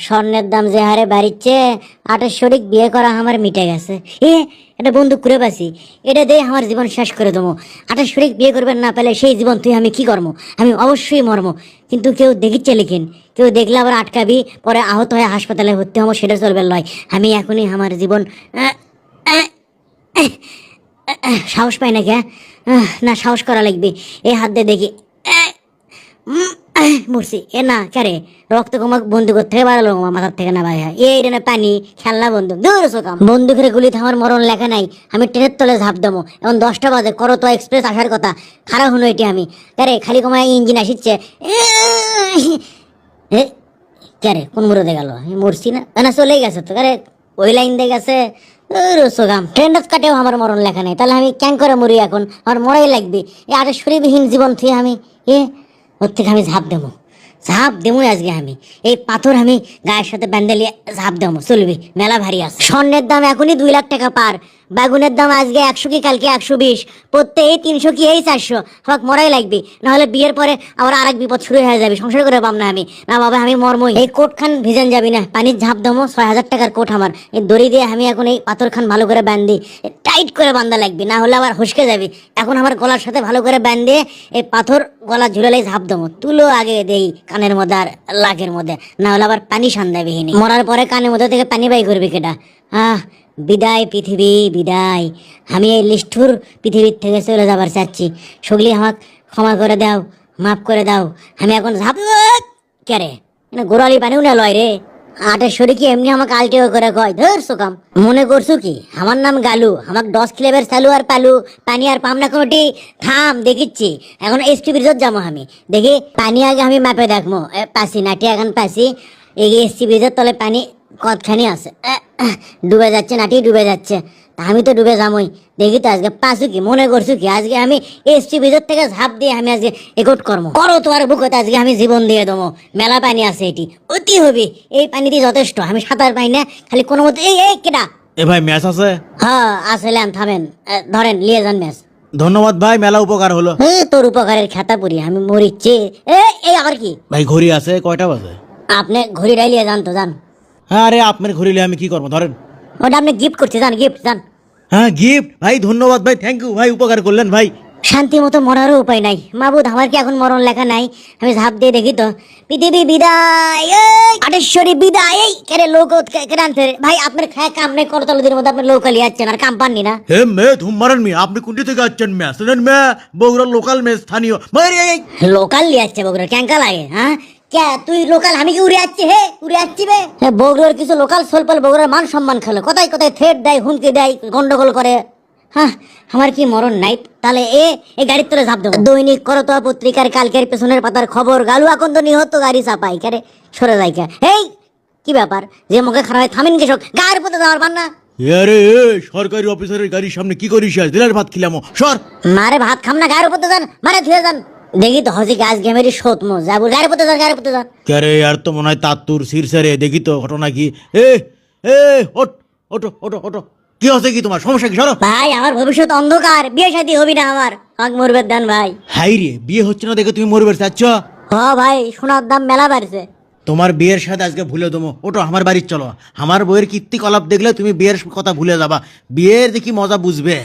স্বর্ণের দাম যে হারে বাড়িচ্ছে, 28 বিয়ে করা আমার মিটে গেছে। এটা বন্দুক করে পাচ্ছি, এটা দিয়ে আমার জীবন শেষ করে দেবো। 28 বিয়ে করবেন না পেলে সেই জীবন তুই আমি কি করবো? আমি অবশ্যই মরবো, কিন্তু কেউ দেখিচ্ছে লিখেন, কেউ দেখলে আবার আটকাবি, পরে আহত হয়ে হাসপাতালে ভর্তি হবো, সেটা চলবে লয়। আমি এখনই আমার জীবন সাহস পাই না কে? না, সাহস করা লাগবে। এই হাত দিয়ে দেখি, মরছি। না ক্যারে, রক্ত কমাক বন্দুকের থেকে বাড়ালো, মাথার থেকে না ভাই। এই রে পানি খেলনা বন্দুক, দূর সোকাম। বন্দুকের গুলিতে আমার মরণ লেখা নাই। আমি ট্রেনের তলে ঝাঁপ দেবো। এখন 10টা বাজে, করতো এক্সপ্রেস আসার কথা, খারাপ হলো এটি। আমি ক্যারে খালি কমায় ইঞ্জিন আসিচ্ছে। ক্যারে কোন মুড়ে গেল? মরছি না, না চলেই গেছে তো। ক্যারে ওই লাইন দিয়ে গেছে। ট্রেন্ডাস কাটেও আমার মরণ লেখা নেই, তাহলে আমি ক্যাং করে মরি? এখন আমার মরাই লাগবে। এই 28বিহীন জীবন থেকে আমি ওর থেকে আমি ঝাঁপ দেবো আজকে। আমি এই পাথর আমি গায়ের সাথে ব্যান্ডেলিয়ে ঝাঁপ দেবো, চলবি। মেলা ভারী আছে। স্বর্ণের দাম এখনই 2 লাখ টাকা পার। বেগুনের দাম আজকে 100 কি কালকে 120, প্রত্যেক 300 কি 400। আমাকে মরাই লাগবে, নাহলে বিয়ের পরে আবার আরেক বিপদ শুরু হয়ে যাবে, সংসার করে পাম না আমি। না বাবা, আমি মরমই। এই কোট খান ভিজান যাবি না, পানির ঝাঁপ দেবো। 6000 টাকার কোট আমার। এই দড়ি দিয়ে আমি এখন এই পাথর খান ভালো করে বান্ধি, টাইট করে বান্ধা লাগবে, না হলে আবার হসকে যাবে। এখন আমার গলার সাথে ভালো করে বান্ধে এই পাথর গলা ঝুলালে ঝাঁপ দেবো। তুলো আগে দেই কানের মধ্যে আর লাকের মধ্যে, না হলে আবার পানি সান্দাবিহীন। মরার পরে কানের মধ্যে থেকে পানি বাই করবি কেটা? বিদায় পৃথিবী, বিদায়। আমি এই লিষ্ঠুর পৃথিবীর থেকে চলে যাবার চাচ্ছি। সগলি আমাকে ক্ষমা করে দাও, মাফ করে দাও। আমি এখন ঝাঁপ কেরে গোড়ালি পানিও না লয় রে। 28 কি এমনি আমাকে আলটেও করে কয়, ধর সোকাম। মনে করছু কি আমার নাম গালু? আমাকে 10 ক্লেবের চালু আর পালু, পানি আর পাম না কোনোটি। থাম দেখিচ্ছি। এখন এসটি ব্রিজত যাবো আমি, দেখি পানি আগে আমি মাপে দেখবো। পাসি নাটি এখন পাসি। এই এসটি ব্রিজের তলে পানি কতখানি আছে? ডুবে যাচ্ছে নাটি, ডুবে যাচ্ছে। আমি তো ডুবে যামই। দেখি তো আজকে পাসু কি? মনে করছু কি আজকে আমি এসটি ভিতর থেকে ঝাঁপ দিয়ে আমি আজকে একট কর্ম করো তোমার বুকতে। আজকে আমি জীবন দিয়ে দেবো। মেলা পানি আছে, এটি অতি হবে। এই পানিতে যথেষ্ট। আমি সাঁতার পাই না, খালি কোনো মতো। এই কেডা? এ ভাই ম্যাচ আছে? হ্যাঁ আসলাম, থামেন, ধরেন লিয়ে যান ম্যাচ। ধন্যবাদ ভাই, মেলা উপকার হলো। তোর উপকারের খেতা পুরি আমি মরিচ্ছি। এই আবার কি? ভাই ঘড়ি আছে? কয়টা বাজে? আপনি ঘড়ি ডাইলিয়ে যান তো, যান। হ্যাঁ, আরে আপনার ঘড়ি নিয়ে আমি কি করবো? ধরেন, ওটা আপনি গিফট করছে, যান গিফট যান। হ্যাঁ গিফট? ভাই ধন্যবাদ ভাই, থ্যাংক ইউ ভাই, উপকার করলেন ভাই। শান্তি মতো মরারও উপায় নাই। মাবুদ, আমার কি এখন মরণ লেখা নাই? আমি ঝাঁপ দিয়ে দেখি তো। পৃথিবী বিদায়, 28 বিদায়। এই কেরে লোক আনছে ভাই? আপনার খায় কাম নেই, করতলদের মধ্যে আপনি লোকালি যাচ্ছেন আর কাম পাননি না। হে মে ধুমারান মি, আপনি কোনটি থেকে আসছেন? ম্যাচ মে বগুড়া লোকাল ম্যাচ, স্থানীয়। লোকাল লিয়ে যাচ্ছে বগুড়া, ক্যাঙ্কা লাগে? হ্যাঁ কে তুই লোকাল? আমি কি উড়ে যাচ্ছি? উড়ে যাচ্ছি বে। বগুড়ার কিছু লোকাল সোলপাল বগুড়ার মান সম্মান খেলো, কোথায় কোথায় থ্রেট দেয়, হুমকি দেয়, গন্ডগোল করে। হ্যাঁ, আমার কি মরণ নাই? তাহলে এই গাড়ির তোরে ঝাঁপ দেবো। দৈনিক করতোয়া পত্রিকার কালকের পেছনের পাতার খবর, গালু আকন্দ নিহত, গাড়ি চাপাই। কারে সরে যাই কে? এই কি ব্যাপার? যে মুখে খারাপ হয় থামেন কৃষক, গায়ের পথে যাওয়ার পান না? আরে সরকারি অফিসারের গাড়ির সামনে কি করিস? দিলার ভাত খিলামো, সর। মারে ভাত খাম না, গায়ের পথে যান, মারে ধুয়ে যান। দেখি তো হজি গাছ গেমেরি সত মো যাবো, গায়ের পথে যান, গায়ের পথে যান। কে আর তো মনে হয় তাত্তুর শীর্ষে। দেখি তো ঘটনা কি? ওট ওটো ওটো ওটো, কি হচ্ছে কি তোমার? সমস্যা কি? সরো ভাই, আমার ভবিষ্যৎ অন্ধকার, বিয়ে শাদী হবি না আমার, আমাকে মরবে দেন ভাই। হাই রে, বিয়ে হচ্ছে না দেখে তুমি মরবে চাচ্ছ? ভাই, সোনার দাম মেলা বাড়ছে। তোমার বিয়ের সাথে আজকে ভুলে দেবো। ওটো আমার বাড়ির চলো। আমার বইয়ের কীর্তিকলাপ দেখলে তুমি বিয়ের কথা ভুলে যাবা। বিয়ের দেখি মজা বুঝবে।